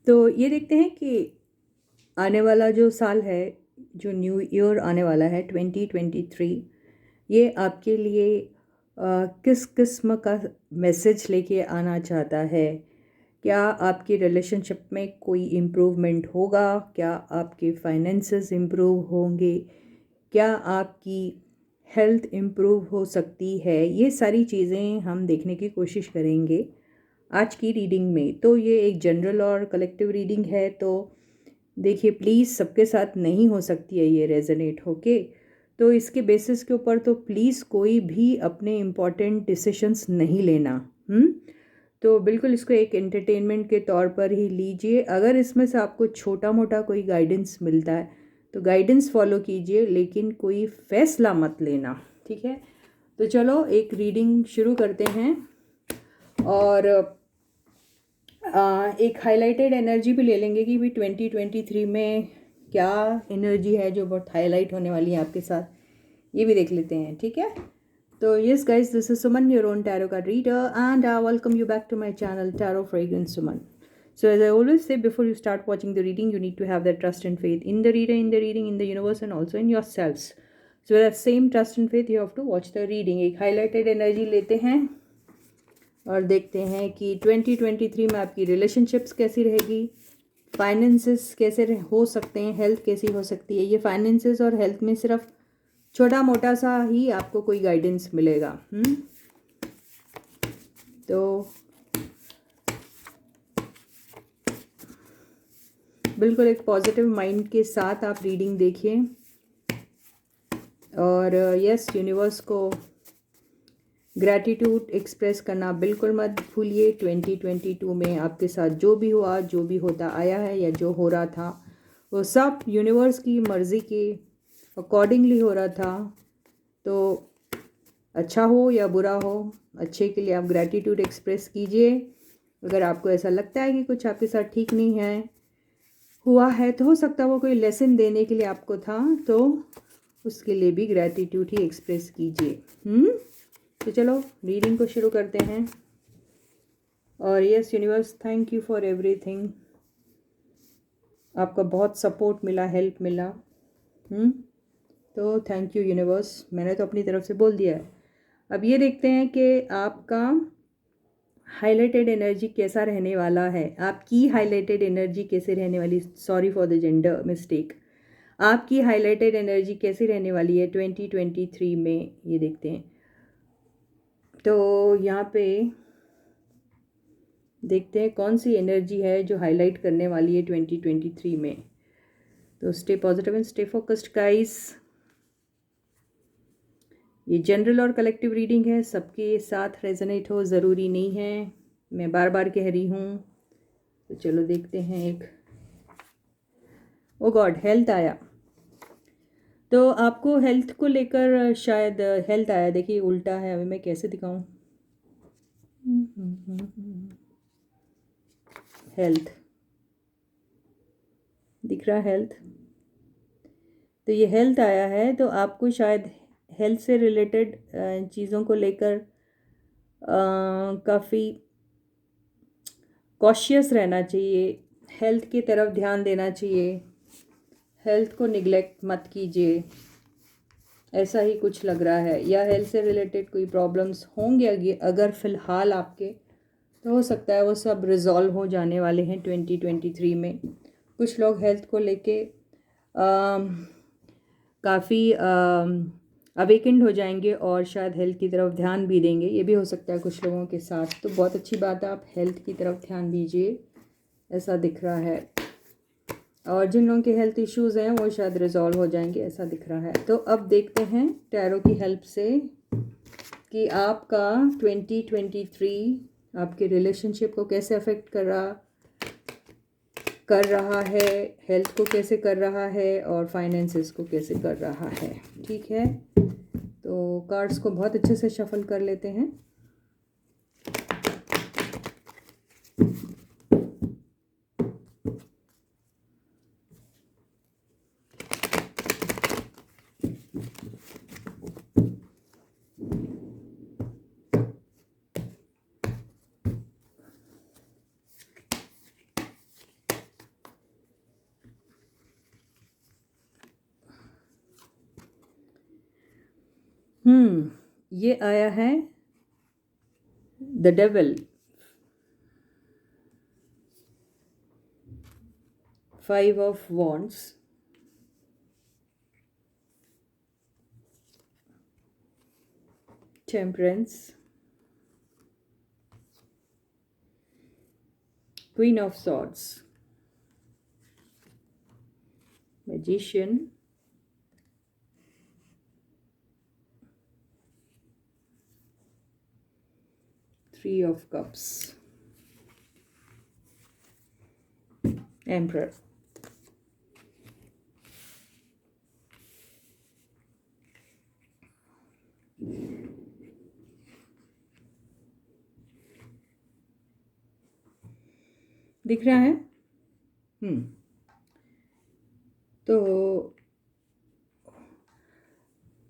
तो ये देखते हैं कि आने वाला जो साल है, जो न्यू ईयर आने वाला है 2023, ये आपके लिए किस किस्म का मैसेज लेके आना चाहता है। क्या आपकी रिलेशनशिप में कोई इम्प्रूवमेंट होगा? क्या आपके फाइनेंसेस इम्प्रूव होंगे? क्या आपकी हेल्थ इम्प्रूव हो सकती है? ये सारी चीज़ें हम देखने की कोशिश करेंगे आज की रीडिंग में। तो ये एक जनरल और कलेक्टिव रीडिंग है, तो देखिए प्लीज़ सबके साथ नहीं हो सकती है ये रेजोनेट होके। तो इसके बेसिस के ऊपर तो प्लीज़ कोई भी अपने इम्पॉर्टेंट डिसीशंस नहीं लेना। तो बिल्कुल इसको एक एंटरटेनमेंट के तौर पर ही लीजिए। अगर इसमें से आपको छोटा मोटा कोई गाइडेंस मिलता है तो गाइडेंस फॉलो कीजिए, लेकिन कोई फैसला मत लेना, ठीक है। तो चलो एक रीडिंग शुरू करते हैं। और एक हाइलाइटेड एनर्जी भी ले लेंगे कि भाई 2023 में क्या एनर्जी है जो बहुत हाईलाइट होने वाली है आपके साथ, ये भी देख लेते हैं, ठीक है। तो yes guys, this is Suman, your own tarot card reader, and I welcome you back to my channel, Tarot Fragrance Suman. So as I always say, before you start watching the reading, you need to have that trust and faith in the reader, in the reading, in the universe, and also in yourselves. So with that same trust and faith, you have to watch the reading. एक highlighted energy लेते हैं और देखते हैं कि 2023 में आपकी relationships कैसी रहेगी, फाइनेंसेस कैसे हो सकते हैं, हेल्थ कैसी हो सकती है। ये फाइनेंसेस और हेल्थ में सिर्फ छोटा मोटा सा ही आपको कोई गाइडेंस मिलेगा। तो बिल्कुल एक पॉजिटिव माइंड के साथ आप रीडिंग देखिए। और यस, यूनिवर्स को ग्रैटिट्यूड एक्सप्रेस करना बिल्कुल मत भूलिए। 2022 में आपके साथ जो भी हुआ, जो भी होता आया है या जो हो रहा था, वो सब यूनिवर्स की मर्ज़ी के अकॉर्डिंगली हो रहा था। तो अच्छा हो या बुरा हो, अच्छे के लिए आप ग्रैटिट्यूड एक्सप्रेस कीजिए। अगर आपको ऐसा लगता है कि कुछ आपके साथ ठीक नहीं है, हुआ है, तो हो सकता है वो कोई लेसन देने के लिए आपको था, तो उसके लिए भी ग्रैटिट्यूड ही एक्सप्रेस कीजिए। तो चलो रीडिंग को शुरू करते हैं। और yes universe, thank you for everything. आपका बहुत सपोर्ट मिला, हेल्प मिला। तो थैंक यू यूनिवर्स, मैंने तो अपनी तरफ से बोल दिया है। अब ये देखते हैं कि आपका हाईलाइटेड एनर्जी कैसा रहने वाला है। आपकी हाईलाइटेड एनर्जी कैसे रहने वाली, sorry for the gender mistake. आपकी हाईलाइटेड एनर्जी कैसी रहने वाली है 2023 में, ये देखते हैं। तो यहाँ पे देखते हैं कौन सी एनर्जी है जो हाईलाइट करने वाली है 2023 में। तो stay positive and stay focused guys. ये जनरल और कलेक्टिव रीडिंग है, सबके साथ रेजोनेट हो ज़रूरी नहीं है, मैं बार बार कह रही हूँ। तो चलो देखते हैं। एक ओ गॉड, हेल्थ आया। तो आपको हेल्थ को लेकर शायद हेल्थ आया, देखिए उल्टा है, अभी मैं कैसे दिखाऊं। हेल्थ दिख रहा, हेल्थ। तो ये हेल्थ आया है, तो आपको शायद हेल्थ से रिलेटेड चीज़ों को लेकर काफ़ी कॉशियस रहना चाहिए, हेल्थ की तरफ ध्यान देना चाहिए, हेल्थ को निगलेक्ट मत कीजिए, ऐसा ही कुछ लग रहा है। या हेल्थ से रिलेटेड कोई प्रॉब्लम्स होंगे अगर फ़िलहाल आपके, तो हो सकता है वो सब रिजॉल्व हो जाने वाले हैं 2023 में। कुछ लोग हेल्थ को लेके काफ़ी अवेकेंड हो जाएंगे और शायद हेल्थ की तरफ ध्यान भी देंगे, ये भी हो सकता है कुछ लोगों के साथ। तो बहुत अच्छी बात है, आप हेल्थ की तरफ ध्यान दीजिए, ऐसा दिख रहा है। और जिन लोगों के हेल्थ इश्यूज़ हैं वो शायद रिजॉल्व हो जाएंगे, ऐसा दिख रहा है। तो अब देखते हैं टैरो की हेल्प से कि आपका 2023 आपके रिलेशनशिप को कैसे अफेक्ट कर रहा है, हेल्थ को कैसे कर रहा है, और फाइनेंसेस को कैसे कर रहा है, ठीक है। तो कार्ड्स को बहुत अच्छे से शफल कर लेते हैं। ये आया है the devil, 5 of wands, temperance, queen of swords, magician, three of cups, emperor. दिख रहा है? तो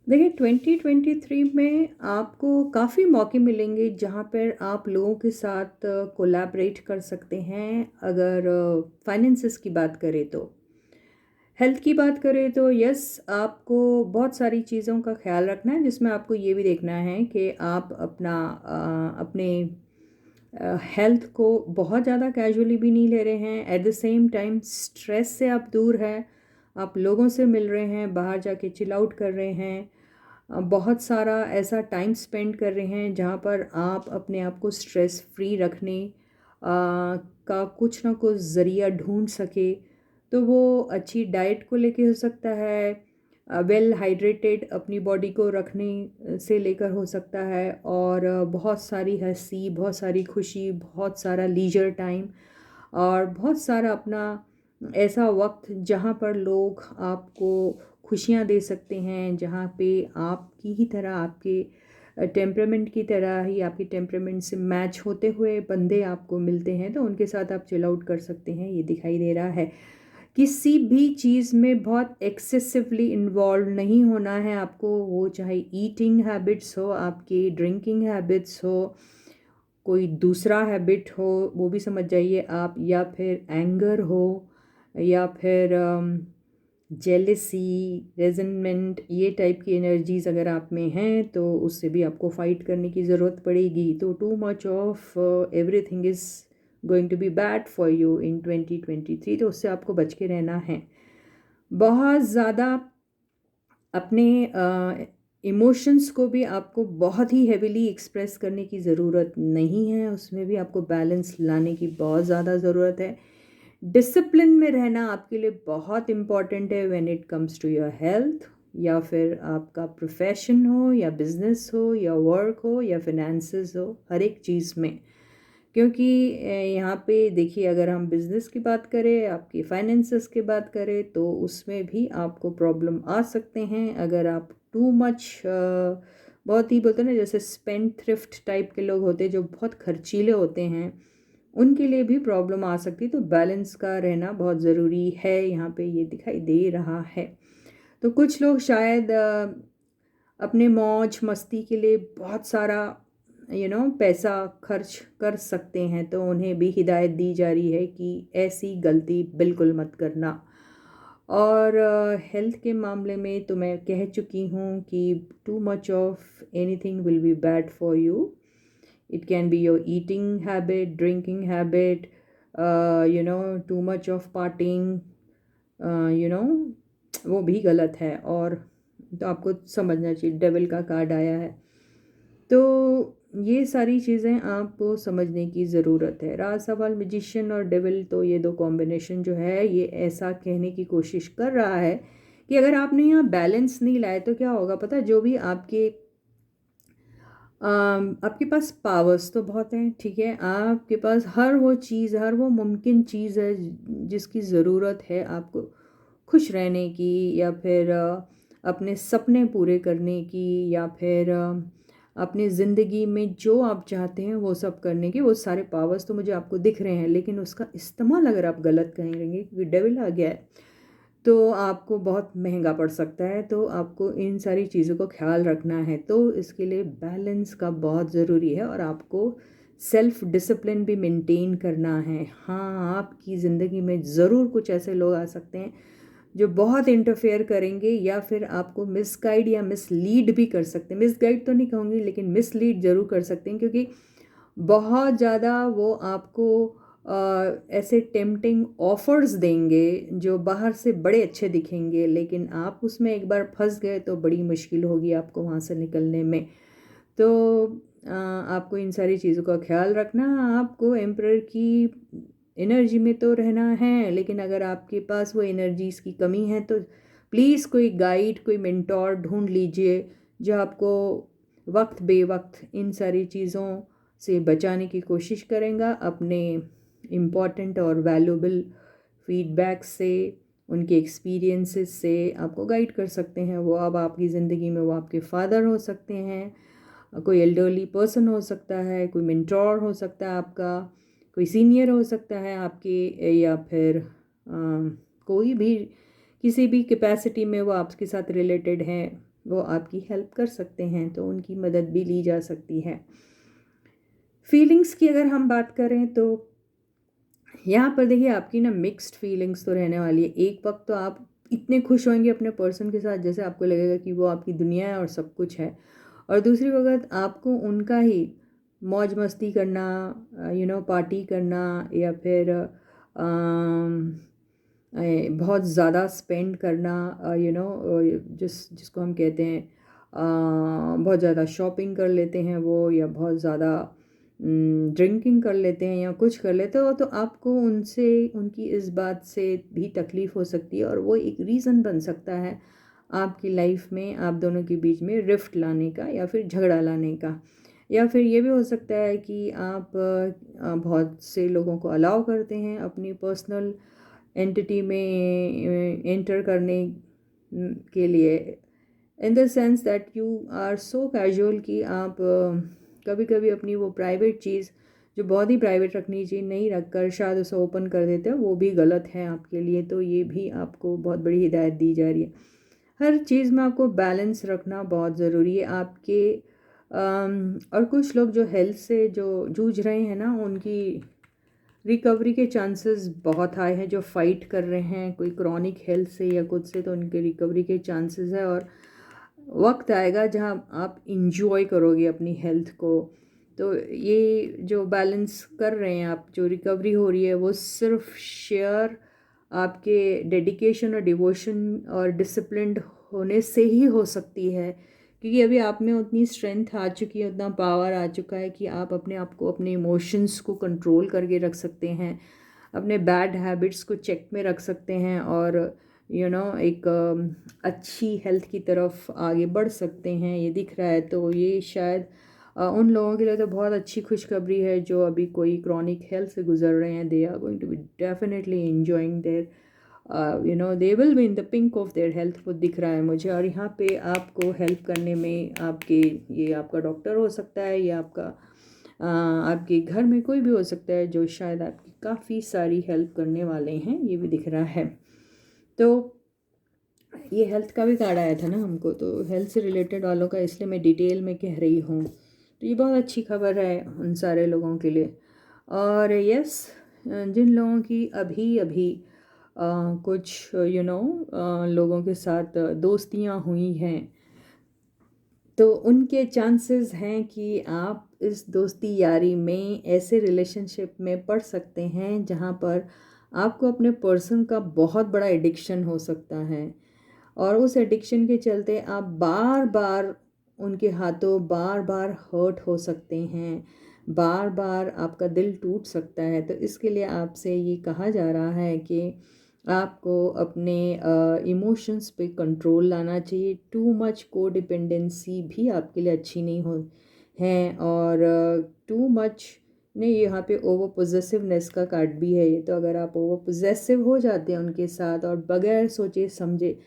देखिए 2023 में आपको काफ़ी मौके मिलेंगे जहाँ पर आप लोगों के साथ कोलैबोरेट कर सकते हैं। अगर फाइनेंसेस की बात करें तो, हेल्थ की बात करें तो यस, आपको बहुत सारी चीज़ों का ख्याल रखना है, जिसमें आपको ये भी देखना है कि आप अपने हेल्थ को बहुत ज़्यादा कैजुअली भी नहीं ले रहे हैं। At the same time stress से आप दूर हैं, आप लोगों से मिल रहे हैं, बाहर जाके चिल आउट कर रहे हैं, बहुत सारा ऐसा टाइम स्पेंड कर रहे हैं जहाँ पर आप अपने आप को स्ट्रेस फ्री रखने का कुछ ना कुछ ज़रिया ढूंढ सके। तो वो अच्छी डाइट को लेके हो सकता है, वेल हाइड्रेटेड अपनी बॉडी को रखने से लेकर हो सकता है, और बहुत सारी हंसी, बहुत सारी खुशी, बहुत सारा लीजर टाइम, और बहुत सारा अपना ऐसा वक्त जहाँ पर लोग आपको खुशियाँ दे सकते हैं, जहाँ पे आपकी ही तरह, आपके टेम्परामेंट की तरह ही, आपके टेम्परामेंट से मैच होते हुए बंदे आपको मिलते हैं, तो उनके साथ आप चिल आउट कर सकते हैं। ये दिखाई दे रहा है। किसी भी चीज़ में बहुत एक्सेसिवली इन्वॉल्व नहीं होना है आपको, वो चाहे ईटिंग हैबिट्स हो, आपकी ड्रिंकिंग हैबिट्स हो, कोई दूसरा हैबिट हो, वो भी समझ जाइए आप, या फिर एंगर हो, या फिर जेलसी, रेजनमेंट, ये टाइप की एनर्जीज अगर आप में हैं तो उससे भी आपको फाइट करने की ज़रूरत पड़ेगी। तो too much of everything is going to be bad for you in 2023, तो उससे आपको बच के रहना है। बहुत ज़्यादा अपने इमोशंस को भी आपको बहुत ही हेविली एक्सप्रेस करने की ज़रूरत नहीं है, उसमें भी आपको बैलेंस लाने की बहुत ज़्यादा ज़रूरत है। डिसिप्लिन में रहना आपके लिए बहुत इम्पॉर्टेंट है when it comes to your health, या फिर आपका प्रोफेशन हो, या बिजनेस हो, या वर्क हो, या फिनेंसेस हो, हर एक चीज़ में। क्योंकि यहाँ पे देखिए, अगर हम बिज़नेस की बात करें, आपकी फाइनेंसेस की बात करें, तो उसमें भी आपको प्रॉब्लम आ सकते हैं अगर आप टू मच बहुत ही बोलते हैं ना, जैसे स्पेंड थ्रिफ्ट टाइप के लोग होते हैं जो बहुत खर्चीले होते हैं, उनके लिए भी प्रॉब्लम आ सकती है। तो बैलेंस का रहना बहुत ज़रूरी है, यहाँ पे ये दिखाई दे रहा है। तो कुछ लोग शायद अपने मौज मस्ती के लिए बहुत सारा पैसा खर्च कर सकते हैं, तो उन्हें भी हिदायत दी जा रही है कि ऐसी गलती बिल्कुल मत करना। और हेल्थ के मामले में तो मैं कह चुकी हूँ कि too much of anything will be bad for you. It can be your eating habit, drinking habit, too much of partying, you know वो भी गलत है। और तो आपको समझना चाहिए, डेविल का कार्ड आया है, तो ये सारी चीज़ें आपको समझने की ज़रूरत है। राज सवाल, मैजिशियन और डेविल, तो ये दो कॉम्बिनेशन जो है, ये ऐसा कहने की कोशिश कर रहा है कि अगर आपने यहाँ बैलेंस नहीं लाए तो क्या होगा पता है? जो भी आपके पास पावर्स तो बहुत हैं, ठीक है, आपके पास हर वो चीज़, हर वो मुमकिन चीज़ है जिसकी ज़रूरत है आपको खुश रहने की, या फिर अपने सपने पूरे करने की, या फिर अपनी ज़िंदगी में जो आप चाहते हैं वो सब करने की। वो सारे पावर्स तो मुझे आपको दिख रहे हैं, लेकिन उसका इस्तेमाल अगर आप गलत करेंगे, क्योंकि डेविल आ गया है, तो आपको बहुत महंगा पड़ सकता है। तो आपको इन सारी चीज़ों को ख्याल रखना है, तो इसके लिए बैलेंस का बहुत ज़रूरी है, और आपको सेल्फ डिसिप्लिन भी मेंटेन करना है। हाँ, आपकी ज़िंदगी में ज़रूर कुछ ऐसे लोग आ सकते हैं जो बहुत इंटरफेयर करेंगे या फिर आपको मिसगाइड या मिसलीड भी कर सकते हैं। मिसगाइड तो नहीं कहूँगी, लेकिन मिसलीड ज़रूर कर सकते हैं, क्योंकि बहुत ज़्यादा वो आपको ऐसे टेम्पटिंग ऑफर्स देंगे जो बाहर से बड़े अच्छे दिखेंगे, लेकिन आप उसमें एक बार फंस गए तो बड़ी मुश्किल होगी आपको वहाँ से निकलने में। तो आपको इन सारी चीज़ों का ख्याल रखना। आपको एम्परर की एनर्जी में तो रहना है, लेकिन अगर आपके पास वो एनर्जीज़ की कमी है तो प्लीज़ कोई गाइड, कोई मेंटोर ढूंढ लीजिए जो आपको वक्त बेवक्त इन सारी चीज़ों से बचाने की कोशिश करेगा, अपने इम्पॉर्टेंट और वैल्यूबल फीडबैक से, उनके एक्सपीरियंसेस से आपको गाइड कर सकते हैं। वो अब आपकी ज़िंदगी में वो आपके फादर हो सकते हैं, कोई एल्डरली पर्सन हो सकता है, कोई मेंटोर हो सकता है आपका, कोई सीनियर हो सकता है आपके, या फिर कोई भी किसी भी कैपेसिटी में वो आपके साथ रिलेटेड हैं, वो आपकी हेल्प कर सकते हैं, तो उनकी मदद भी ली जा सकती है। फीलिंग्स की अगर हम बात करें तो यहाँ पर देखिए आपकी ना मिक्स्ड फीलिंग्स तो रहने वाली है। एक वक्त तो आप इतने खुश होंगे अपने पर्सन के साथ, जैसे आपको लगेगा कि वो आपकी दुनिया है और सब कुछ है, और दूसरी वक्त आपको उनका ही मौज मस्ती करना, पार्टी करना, या फिर बहुत ज़्यादा स्पेंड करना, जिसको हम कहते हैं बहुत ज़्यादा शॉपिंग कर लेते हैं वो, या बहुत ज़्यादा ड्रिंकिंग कर लेते हैं या कुछ कर लेते हो, तो आपको उनसे, उनकी इस बात से भी तकलीफ़ हो सकती है, और वो एक रीज़न बन सकता है आपकी लाइफ में आप दोनों के बीच में रिफ्ट लाने का या फिर झगड़ा लाने का। या फिर ये भी हो सकता है कि आप बहुत से लोगों को अलाउ करते हैं अपनी पर्सनल एंटिटी में एंटर करने के लिए, in the sense that you are so casual कि आप कभी कभी अपनी वो प्राइवेट चीज़ जो बहुत ही प्राइवेट रखनी चाहिए नहीं रख कर शायद उसे ओपन कर देते हो, वो भी गलत है आपके लिए। तो ये भी आपको बहुत बड़ी हिदायत दी जा रही है। हर चीज़ में आपको बैलेंस रखना बहुत ज़रूरी है आपके। और कुछ लोग जो हेल्थ से जो जूझ रहे हैं ना, उनकी रिकवरी के चांसेस बहुत हाई हैं। जो फाइट कर रहे हैं कोई क्रॉनिक हेल्थ से या कुछ से, तो उनके रिकवरी के चांसेस है, और वक्त आएगा जहां आप इंजॉय करोगे अपनी हेल्थ को। तो ये जो बैलेंस कर रहे हैं आप, जो रिकवरी हो रही है, वो सिर्फ शेयर आपके डेडिकेशन और डिवोशन और डिसिप्लिन्ड होने से ही हो सकती है, क्योंकि अभी आप में उतनी स्ट्रेंथ आ चुकी है, उतना पावर आ चुका है कि आप अपने आप को, अपने इमोशंस को कंट्रोल करके रख सकते हैं, अपने बैड हैबिट्स को चेक में रख सकते हैं, और एक अच्छी हेल्थ की तरफ आगे बढ़ सकते हैं। ये दिख रहा है, तो ये शायद उन लोगों के लिए तो बहुत अच्छी खुशखबरी है जो अभी कोई क्रॉनिक हेल्थ से गुजर रहे हैं। They are going to be definitely enjoying there, they will be in the pink of their health, वो दिख रहा है मुझे। और यहाँ पे आपको हेल्प करने में आपके, ये आपका डॉक्टर हो सकता है, या आपके घर में कोई भी हो सकता है जो शायद आपकी काफ़ी सारी हेल्प करने वाले हैं, ये भी दिख रहा है। तो ये हेल्थ का भी कार्ड आया था ना हमको, तो हेल्थ से रिलेटेड वालों का इसलिए मैं डिटेल में कह रही हूँ। तो ये बहुत अच्छी खबर है उन सारे लोगों के लिए। और यस, जिन लोगों की अभी अभी कुछ लोगों के साथ दोस्तियां हुई हैं, तो उनके चांसेस हैं कि आप इस दोस्ती यारी में ऐसे रिलेशनशिप में पड़ सकते हैं जहाँ पर आपको अपने पर्सन का बहुत बड़ा एडिक्शन हो सकता है, और उस एडिक्शन के चलते आप बार बार उनके हाथों बार बार हर्ट हो सकते हैं, बार बार आपका दिल टूट सकता है। तो इसके लिए आपसे ये कहा जा रहा है कि आपको अपने इमोशंस पे कंट्रोल लाना चाहिए। टू मच को डिपेंडेंसी भी आपके लिए अच्छी नहीं हो है, और टू मच नहीं, यहाँ पे ओवर पोजेसिवनेस का कार्ड भी है ये। तो अगर आप ओवर पोजेसिव हो जाते हैं उनके साथ, और बगैर सोचे समझे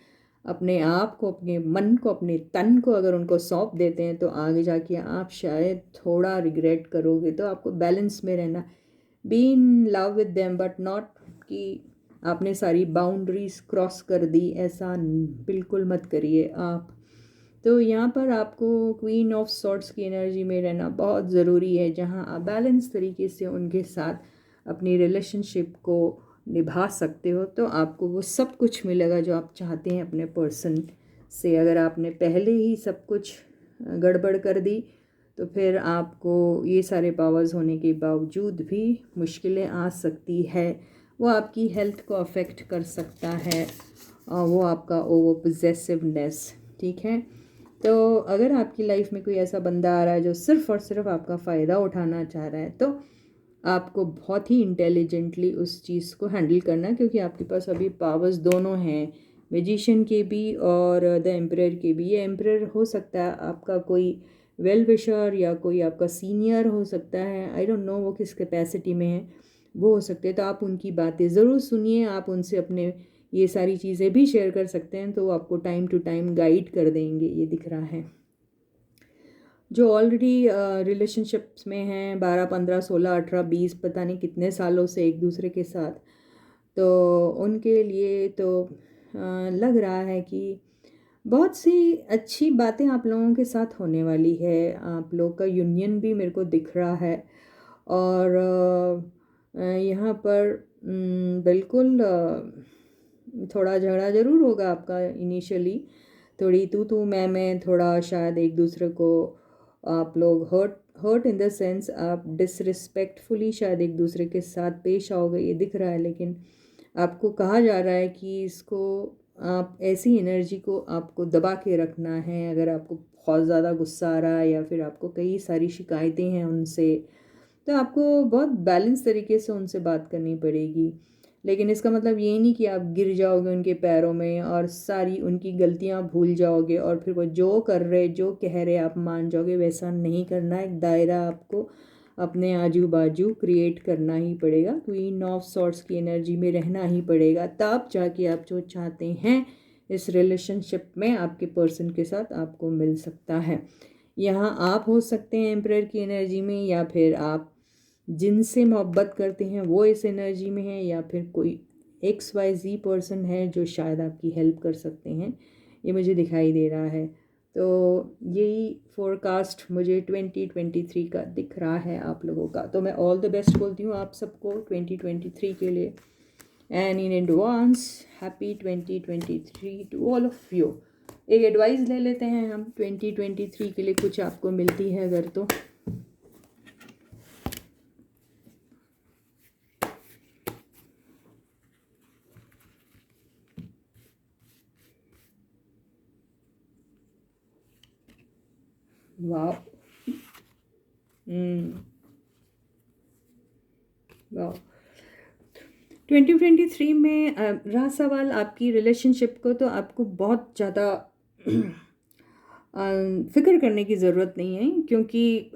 अपने आप को, अपने मन को, अपने तन को अगर उनको सौंप देते हैं, तो आगे जाके आप शायद थोड़ा रिग्रेट करोगे। तो आपको बैलेंस में रहना, be in love with them but not कि आपने सारी बाउंड्रीज क्रॉस कर दी, ऐसा बिल्कुल मत करिए आप। तो यहाँ पर आपको क्वीन ऑफ सॉर्ड्स की एनर्जी में रहना बहुत ज़रूरी है, जहाँ आप बैलेंस तरीके से उनके साथ अपनी रिलेशनशिप को निभा सकते हो तो आपको वो सब कुछ मिलेगा जो आप चाहते हैं अपने पर्सन से। अगर आपने पहले ही सब कुछ गड़बड़ कर दी तो फिर आपको ये सारे पावर्स होने के बावजूद भी मुश्किलें आ सकती है। वो आपकी हेल्थ को अफेक्ट कर सकता है, वो आपका ओवर पोजेसिवनेस, ठीक है। तो अगर आपकी लाइफ में कोई ऐसा बंदा आ रहा है जो सिर्फ़ और सिर्फ आपका फ़ायदा उठाना चाह रहा है तो आपको बहुत ही इंटेलिजेंटली उस चीज़ को हैंडल करना है, क्योंकि आपके पास अभी पावर्स दोनों हैं, मैजिशियन के भी और द एम्परर के भी। ये एम्परर हो सकता है आपका कोई वेल विशर या कोई आपका सीनियर हो सकता है, आई डोंट नो वो किस कैपेसिटी में है, वो हो सकते हैं। तो आप उनकी बातें ज़रूर सुनिए, आप उनसे अपने ये सारी चीज़ें भी शेयर कर सकते हैं, तो वो आपको टाइम टू टाइम गाइड कर देंगे, ये दिख रहा है। जो ऑलरेडी रिलेशनशिप्स में हैं 12 15 16 18 20 पता नहीं कितने सालों से एक दूसरे के साथ, तो उनके लिए तो लग रहा है कि बहुत सी अच्छी बातें आप लोगों के साथ होने वाली है। आप लोग का यूनियन भी मेरे को दिख रहा है। और यहाँ पर बिल्कुल थोड़ा झगड़ा ज़रूर होगा आपका इनिशियली, थोड़ी तू मैं थोड़ा शायद एक दूसरे को आप लोग hurt hurt in the sense आप डिसरिस्पेक्टफुली शायद एक दूसरे के साथ पेश आओगे, ये दिख रहा है। लेकिन आपको कहा जा रहा है कि इसको आप ऐसी एनर्जी को आपको दबा के रखना है। अगर आपको बहुत ज़्यादा गुस्सा आ रहा है या फिर आपको कई सारी शिकायतें हैं उनसे, तो आपको बहुत बैलेंस तरीके से उनसे बात करनी पड़ेगी। लेकिन इसका मतलब ये नहीं कि आप गिर जाओगे उनके पैरों में और सारी उनकी गलतियां भूल जाओगे और फिर वो जो कर रहे जो कह रहे आप मान जाओगे, वैसा नहीं करना। एक दायरा आपको अपने आजू बाजू क्रिएट करना ही पड़ेगा, क्वीन ऑफ सॉर्ट्स की एनर्जी में रहना ही पड़ेगा, तब जाके आप जो चाहते हैं इस रिलेशनशिप में आपके पर्सन के साथ आपको मिल सकता है। यहाँ आप हो सकते हैं एम्परर की एनर्जी में, या फिर आप जिनसे मोहब्बत करते हैं वो इस एनर्जी में है, या फिर कोई XYZ पर्सन है जो शायद आपकी हेल्प कर सकते हैं, ये मुझे दिखाई दे रहा है। तो यही फोरकास्ट मुझे 2023 का दिख रहा है आप लोगों का। तो मैं ऑल द बेस्ट बोलती हूँ आप सबको 2023 के लिए, and in advance happy 2023 to all of you. एक एडवाइस ले लेते हैं हम 2023 के लिए, कुछ आपको मिलती है अगर तो। वाह, वाह। 2023 में रहा सवाल आपकी रिलेशनशिप को, तो आपको बहुत ज़्यादा फ़िक्र करने की ज़रूरत नहीं है, क्योंकि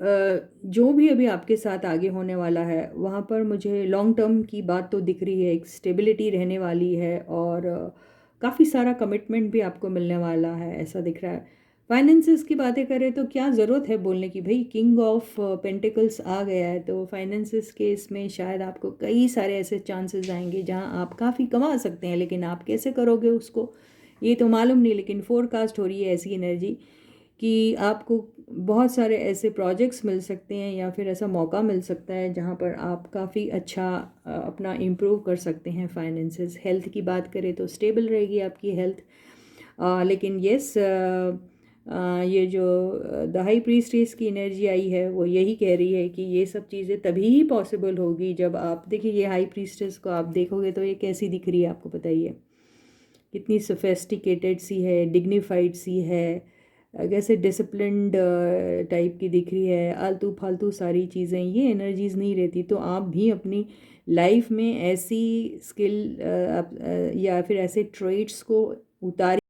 जो भी अभी आपके साथ आगे होने वाला है वहाँ पर मुझे लॉन्ग टर्म की बात तो दिख रही है, एक स्टेबिलिटी रहने वाली है और काफ़ी सारा कमिटमेंट भी आपको मिलने वाला है, ऐसा दिख रहा है। फाइनेंसिस की बातें करें तो क्या ज़रूरत है बोलने की, भाई किंग ऑफ पेंटिकल्स आ गया है, तो फाइनेंसिस के इसमें शायद आपको कई सारे ऐसे चांसेस आएंगे जहां आप काफ़ी कमा सकते हैं, लेकिन आप कैसे करोगे उसको ये तो मालूम नहीं। लेकिन फोरकास्ट हो रही है ऐसी एनर्जी कि आपको बहुत सारे ऐसे प्रोजेक्ट्स मिल सकते हैं या फिर ऐसा मौका मिल सकता है जहाँ पर आप काफ़ी अच्छा अपना इम्प्रूव कर सकते हैं फाइनेंसेस। हेल्थ की बात करें तो स्टेबल रहेगी आपकी हेल्थ, लेकिन येस ये जो द हाई प्रीस्टेस की एनर्जी आई है वो यही कह रही है कि ये सब चीज़ें तभी ही पॉसिबल होगी जब आप देखिए ये हाई प्रीस्टेस को आप देखोगे तो ये कैसी दिख रही है आपको बताइए, कितनी सोफेस्टिकेटेड सी है, डिग्निफाइड सी है, कैसे डिसिप्लिन्ड टाइप की दिख रही है। आलतू फालतू सारी चीज़ें ये एनर्जीज़ नहीं रहती, तो आप भी अपनी लाइफ में ऐसी स्किल या फिर ऐसे ट्रेट्स को उतारिए